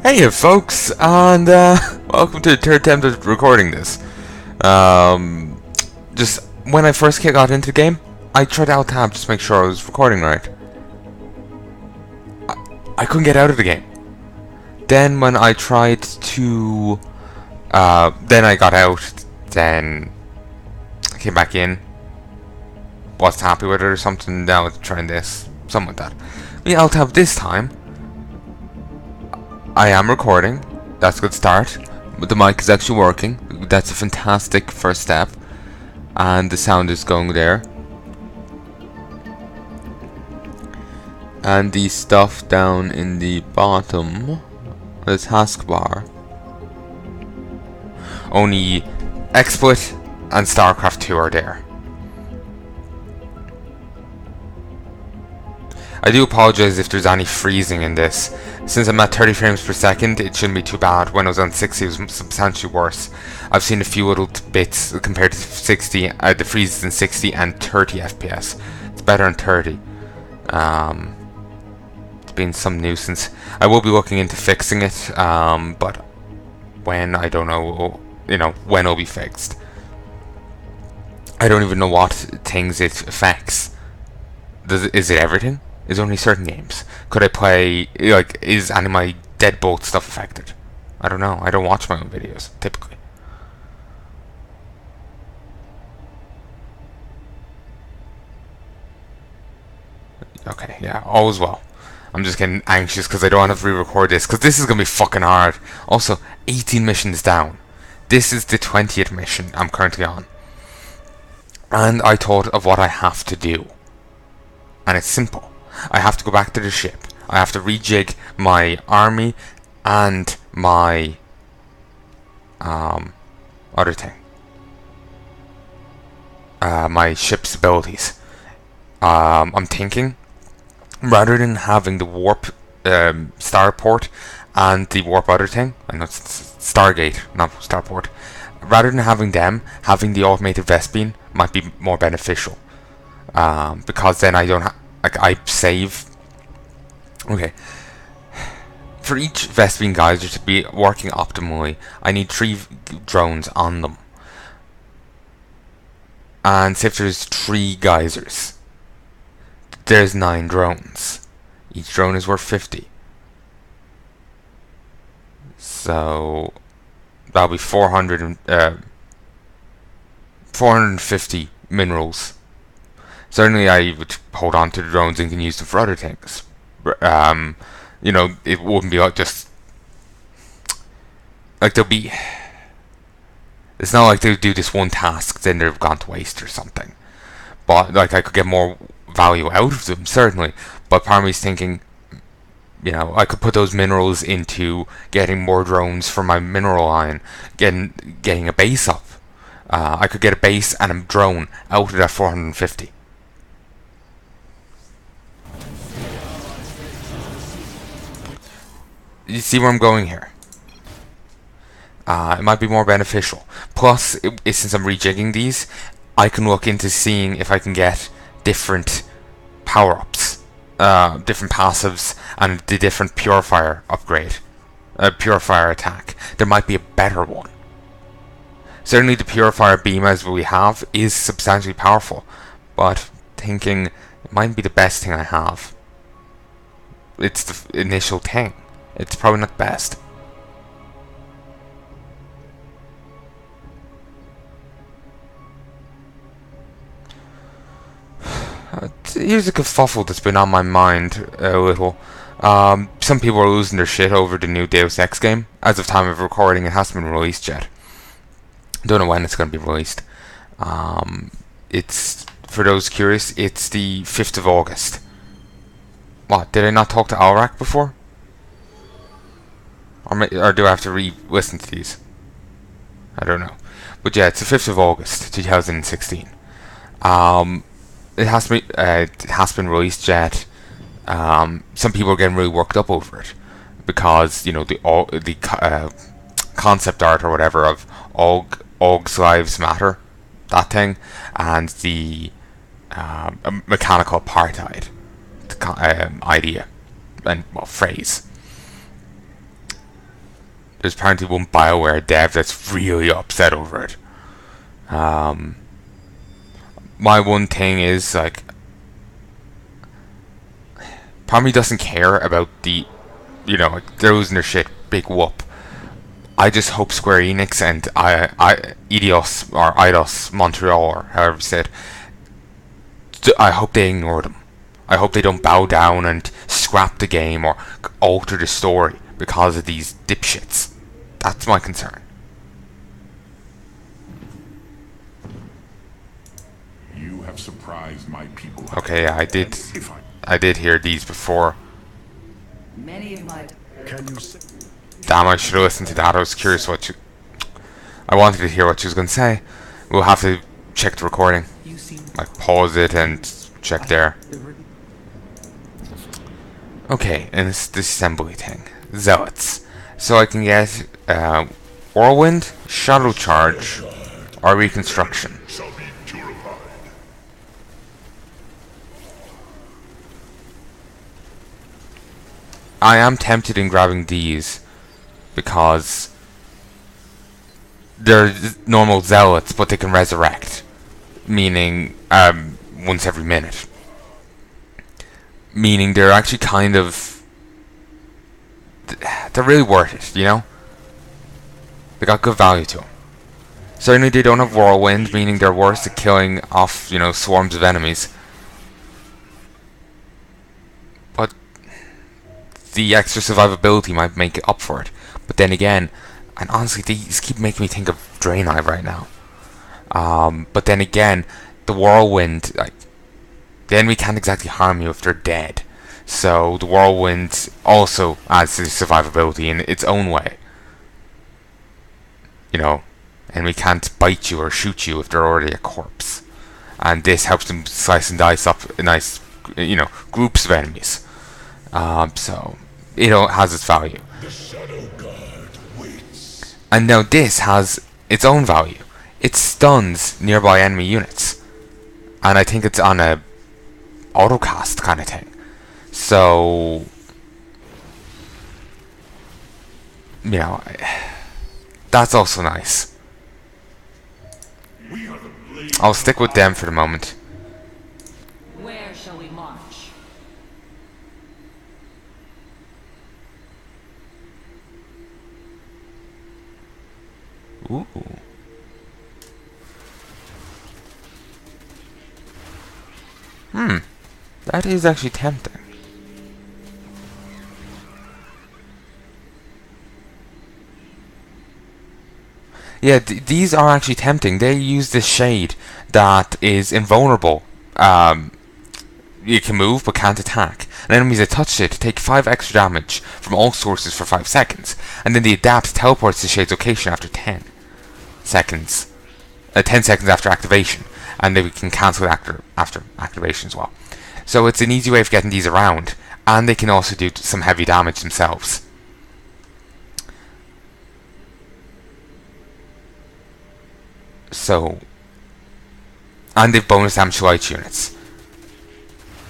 Hey folks, and welcome to the third attempt at recording this. Just when I first got into the game, I tried Alt Tab just to make sure I was recording right. I couldn't get out of the game. Then when I tried to, then I got out, then I came back in, wasn't happy with it or something, now I'm trying this, something like that. The Alt Tab this time, I am recording. That's a good start. But the mic is actually working. That's a fantastic first step. And the sound is going there. And the stuff down in the bottom, the taskbar, only XSplit and StarCraft 2 are there. I do apologize if there's any freezing in this. Since I'm at 30 frames per second, it shouldn't be too bad. When I was on 60, it was substantially worse. I've seen a few little bits compared to 60. The freeze is in 60 and 30 FPS. It's better in 30. It's been some nuisance. I will be looking into fixing it, but when, I don't know, when it'll be fixed. I don't even know what things it affects. Is it everything? Is only certain games? Could I play, is any of my Deadbolt stuff affected? I don't know. I don't watch my own videos, typically. Okay, yeah, all is well. I'm just getting anxious because I don't want to re-record this, because this is going to be fucking hard. Also, 18 missions down. This is the 20th mission I'm currently on. And I thought of what I have to do. And it's simple. I have to go back to the ship. I have to rejig my army and my other thing. My ship's abilities. I'm thinking, rather than having the warp starport and the warp other thing, I know it's Stargate, not starport. Rather than having them, having the automated Vespene might be more beneficial. Because then I don't have, I save. Okay. For each Vespene geyser to be working optimally, I need 3 drones on them. And say if there's 3 geysers, there's 9 drones. Each drone is worth 50. So that'll be 450 minerals. Certainly I would hold on to the drones and can use them for other things. It wouldn't be like just like they'll be. It's not like they do this one task then they've gone to waste or something. But like I could get more value out of them certainly. But part of me is thinking, I could put those minerals into getting more drones for my mineral line, getting a base up. I could get a base and a drone out of that 450. You see where I'm going here? It might be more beneficial. Plus, since I'm rejigging these, I can look into seeing if I can get different power-ups, different passives, and the different purifier upgrade, purifier attack. There might be a better one. Certainly the purifier beam as we have is substantially powerful, but thinking it might be the best thing I have. It's the initial thing. It's probably not the best. Here's a kerfuffle that's been on my mind a little. Some people are losing their shit over the new Deus Ex game. As of time of recording, it hasn't been released yet. Don't know when it's going to be released. It's, for those curious, it's the 5th of August. What, did I not talk to Alrak before? Or do I have to re-listen to these? I don't know. But yeah, it's the 5th of August, 2016. It has been released yet. Some people are getting really worked up over it. Because, the concept art or whatever of Aug's Lives Matter, that thing, and the mechanical apartheid idea and phrase. there's apparently one BioWare dev that's really upset over it. My one thing is, like, part of me doesn't care about the, like, they're losing their shit, big whoop. I just hope Square Enix and Eidos, or Eidos Montreal, or however you say it, I hope they ignore them. I hope they don't bow down and scrap the game or alter the story because of these dipshits. That's my concern. You have surprised my people. Okay, yeah, I did hear these before. Many of my Damn, I should have listened to that. I was curious I wanted to hear what she was going to say. We'll have to check the recording. Like, pause it and check there. Okay, and it's the assembly thing. Zealots. So I can get Whirlwind, Shadow Charge, or Reconstruction. I am tempted in grabbing these because they're normal zealots, but they can resurrect, meaning once every minute. Meaning they're actually kind of, they're really worth it, you know? They got good value to them. Certainly they don't have Whirlwind, meaning they're worse at killing off, swarms of enemies. But the extra survivability might make it up for it. But then again, and honestly, these keep making me think of Draenei right now. But then again, the Whirlwind, like, the enemy can't exactly harm you if they're dead. So the Whirlwind also adds to the survivability in its own way. Enemy can't bite you or shoot you if they're already a corpse. And this helps them slice and dice up nice, groups of enemies. So, it has its value. The Shadow Guard waits. And now this has its own value. It stuns nearby enemy units. And I think it's on a autocast kind of thing. So, that's also nice. I'll stick with them for the moment. Where shall we march? Ooh. That is actually tempting. Yeah, these are actually tempting. They use this shade that is invulnerable. You can move but can't attack. And enemies that touch it take 5 extra damage from all sources for 5 seconds. And then the adapt teleports to Shade's location after 10 seconds. 10 seconds after activation. And then we can cancel it after activation as well. So it's an easy way of getting these around. And they can also do some heavy damage themselves. So, and they've bonus damage to light units.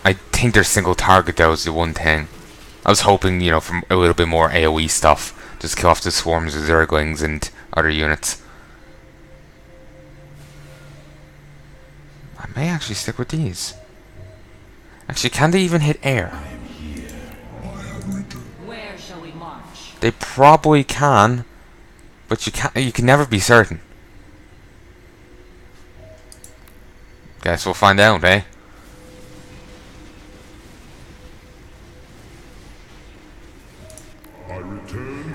I think their single target though is the one thing. I was hoping, for a little bit more AoE stuff. Just kill off the swarms of Zerglings and other units. I may actually stick with these. Actually, can they even hit air? Where shall we march? They probably can, but you can never be certain. Guess we'll find out, eh?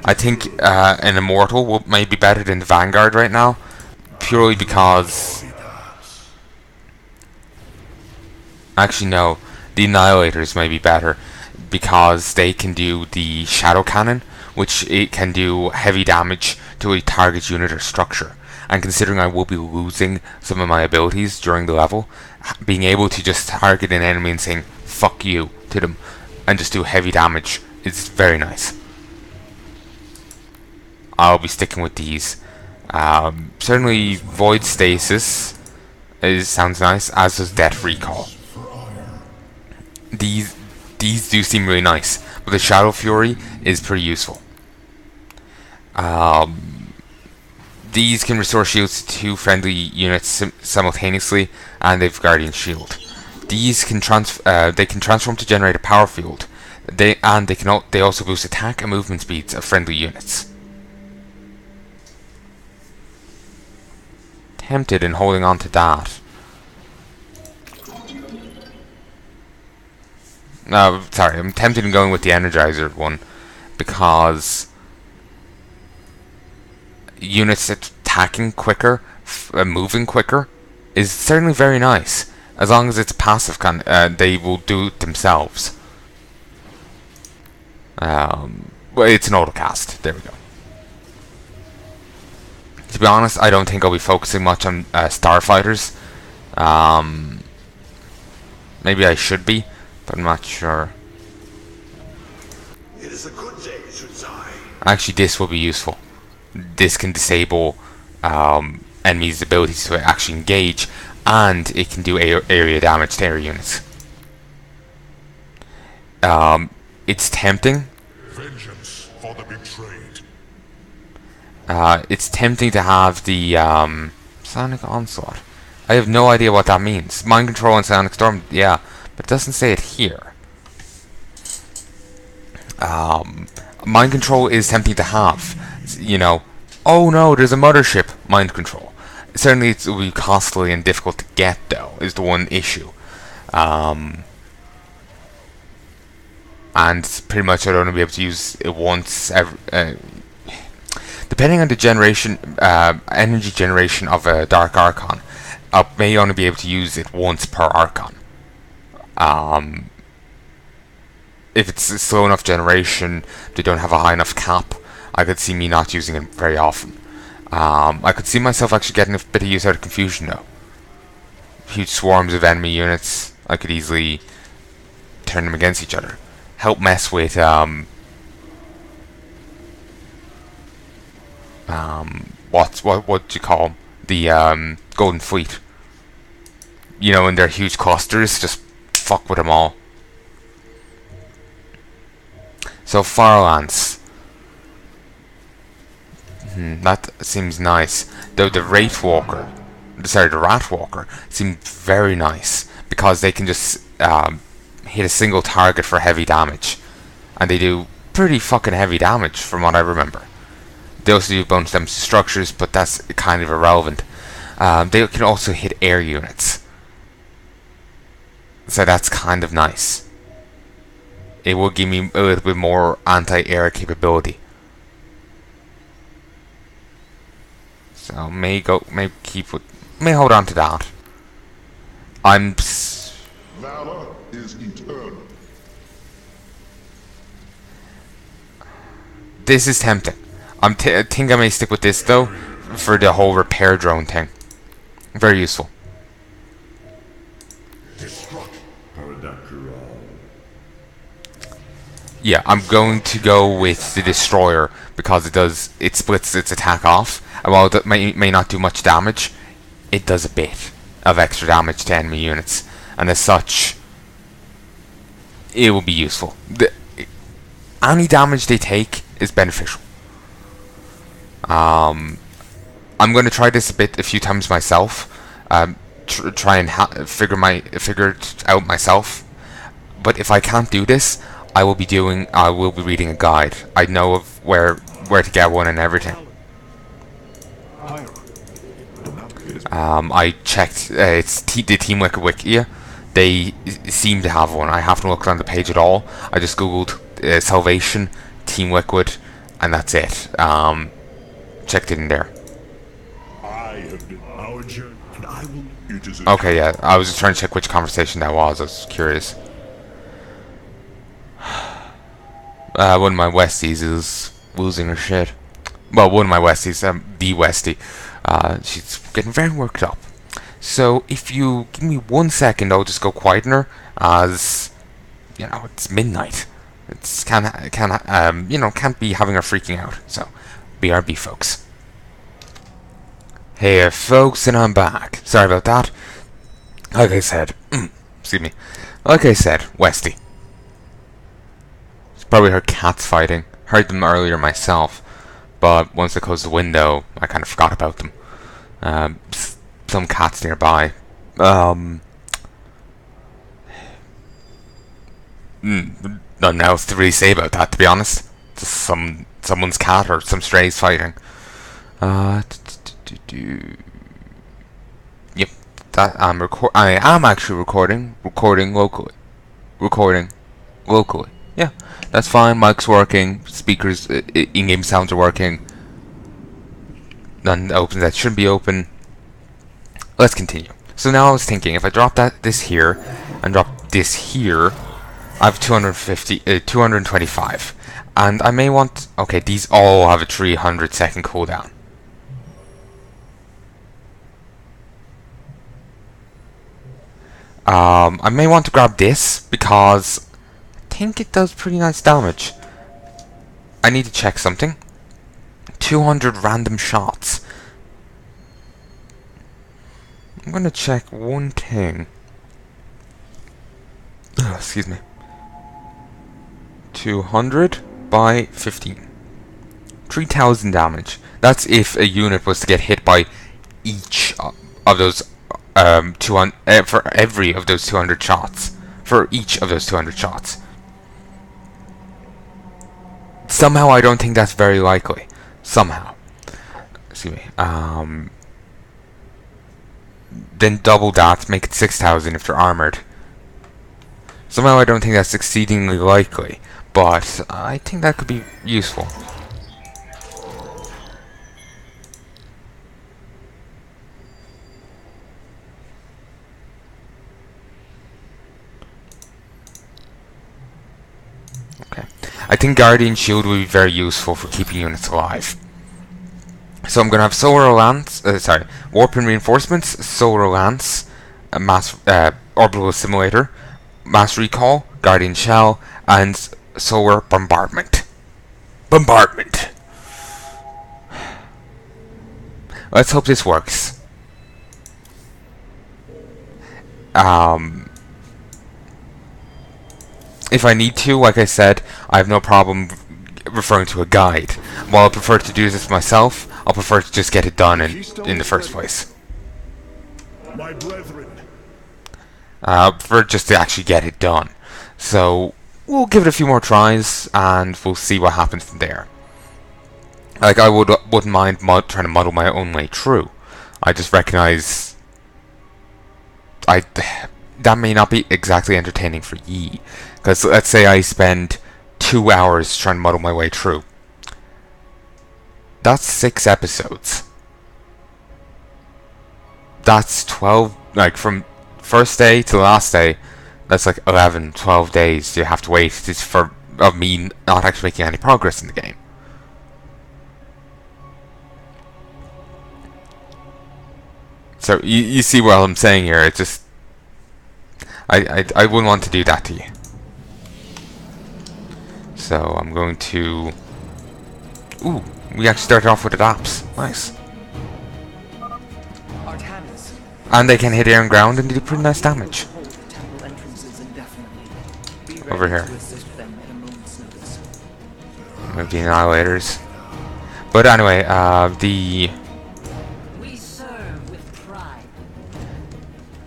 I think an Immortal might be better than the Vanguard right now, purely because... Actually, no. The Annihilators might be better because they can do the Shadow Cannon, which it can do heavy damage to a target unit or structure. And considering I will be losing some of my abilities during the level, being able to just target an enemy and saying "fuck you" to them and just do heavy damage is very nice. I'll be sticking with these. Certainly Void Stasis sounds nice, as does Death Recall. These do seem really nice, but the Shadow Fury is pretty useful. These can restore shields to 2 friendly units simultaneously, and they've Guardian Shield. These can they can transform to generate a power field. They also boost attack and movement speeds of friendly units. Tempted in holding on to that. No, sorry, I'm tempted in going with the Energizer one because units attacking quicker, moving quicker, is certainly very nice. As long as it's passive, they will do it themselves. Well, it's an autocast. There we go. To be honest, I don't think I'll be focusing much on starfighters. Maybe I should be, but I'm not sure. It is a good day, Sudzai. Actually, this will be useful. This can disable enemies' abilities to actually engage, and it can do area damage to area units. It's tempting. Vengeance for the betrayed. It's tempting to have the Sonic Onslaught. I have no idea what that means. Mind Control and Sonic Storm, yeah, but it doesn't say it here. Mind Control is tempting to have. You know, oh no, there's a mothership. Mind Control. Certainly it will be costly and difficult to get, though, is the one issue. And pretty much I'd only be able to use it once every... depending on the generation, energy generation of a Dark Archon, I may only be able to use it once per Archon. If it's a slow enough generation, they don't have a high enough cap, I could see me not using it very often. I could see myself actually getting a bit of use out of Confusion, though. Huge swarms of enemy units, I could easily turn them against each other. Help mess with, what do you call them? The, Golden Fleet. You know, in their huge clusters, just fuck with them all. So, Farlands. That seems nice. Though the Ratwalker, sorry, the Ratwalker seem very nice because they can just hit a single target for heavy damage, and they do pretty fucking heavy damage from what I remember. They also do bonus damage to structures, but that's kind of irrelevant. They can also hit air units, so that's kind of nice. It will give me a little bit more anti-air capability. So may hold on to that. Valor is eternal. This is tempting. I think I may stick with this though, for the whole repair drone thing. Very useful. Yeah, I'm going to go with the Destroyer because it splits its attack off, and while it may not do much damage, it does a bit of extra damage to enemy units, and as such, it will be useful. Any damage they take is beneficial. I'm going to try this a few times myself, try and figure it out myself. But if I can't do this, I will be reading a guide. I know of where to get one and everything. I checked. It's the Team Wikia. They seem to have one. I haven't looked on the page at all. I just googled Salvation, Team Wickwood, and that's it. Checked it in there. Okay, yeah. I was just trying to check which conversation that was. I was curious. One of my Westies is losing her shit. Well, one of my Westies, the Westie, she's getting very worked up. So if you give me 1 second, I'll just go quieten her, as you know it's midnight. It's can't be having her freaking out. So BRB, folks. Hey, folks, and I'm back. Sorry about that. Like I said, excuse me. Like I said, Westie. It's probably her cats fighting. Heard them earlier myself. but once I closed the window, I kind of forgot about them. Some cats nearby. Nothing else to really say about that, to be honest. Just someone's cat or some strays fighting. Yep, that I am actually recording locally. Yeah, that's fine. Mic's working. Speakers, in-game sounds are working. None open that shouldn't be open. Let's continue. So now I was thinking, if I drop this here and drop this here, I have 225, and I may want. Okay, these all have a 300-second cooldown. I may want to grab this because I think it does pretty nice damage. I need to check something. 200 random shots. I'm gonna check one thing. Oh, excuse me. 200 by 15. 3,000 damage. That's if a unit was to get hit by each of those 200 for every of those 200 shots. For each of those 200 shots. Somehow I don't think that's very likely. Somehow. Excuse me. Then double that, make it 6,000 if they're armored. Somehow I don't think that's exceedingly likely, but I think that could be useful. Okay. I think Guardian Shield will be very useful for keeping units alive. So I'm gonna have Solar Lance, Warp and Reinforcements, Solar Lance, Orbital Simulator, Mass Recall, Guardian Shell, and Solar Bombardment. Bombardment! Let's hope this works. If I need to, like I said, I have no problem referring to a guide. While I prefer to do this myself, I'll prefer to just get it done in the first place. My brethren. I prefer just to actually get it done. So we'll give it a few more tries, and we'll see what happens from there. Like, I wouldn't mind trying to muddle my own way through. I just recognize that may not be exactly entertaining for ye. Because let's say I spend 2 hours trying to muddle my way through. That's 6 episodes. That's 12, like from first day to the last day, that's like 11, 12 days you have to wait of me not actually making any progress in the game. So you see what I'm saying here. It's just I wouldn't want to do that to you. So I'm going to. Ooh, we actually started off with adapts. Nice. And they can hit air and ground and do pretty nice damage. Over here. Move the annihilators. But anyway, We serve with pride.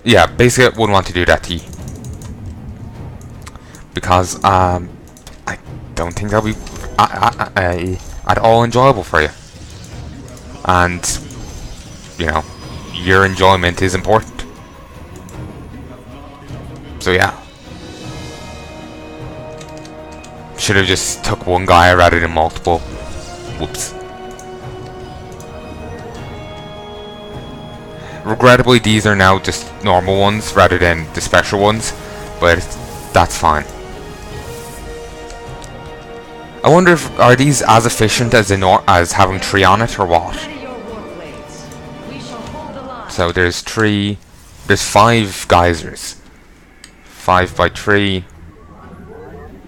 yeah, basically I wouldn't want to do that to you. Because I don't think that'll be at all enjoyable for you. And you know, your enjoyment is important. So yeah. Should have just took one guy rather than multiple. Whoops. Regrettably, these are now just normal ones rather than the special ones, but that's fine. I wonder if are these as efficient as having 3 on it or what? So there's 5 geysers. 5 by 3.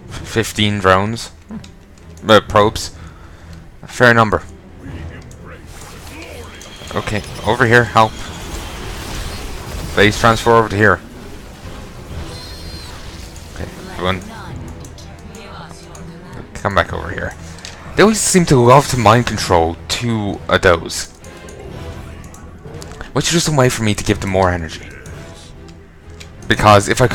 15 drones. Probes. A fair number. Okay, over here, help. Base transfer over to here. Okay, everyone. Come back over here. They always seem to love to mind control two of those. Which is just a way for me to give them more energy. Because if I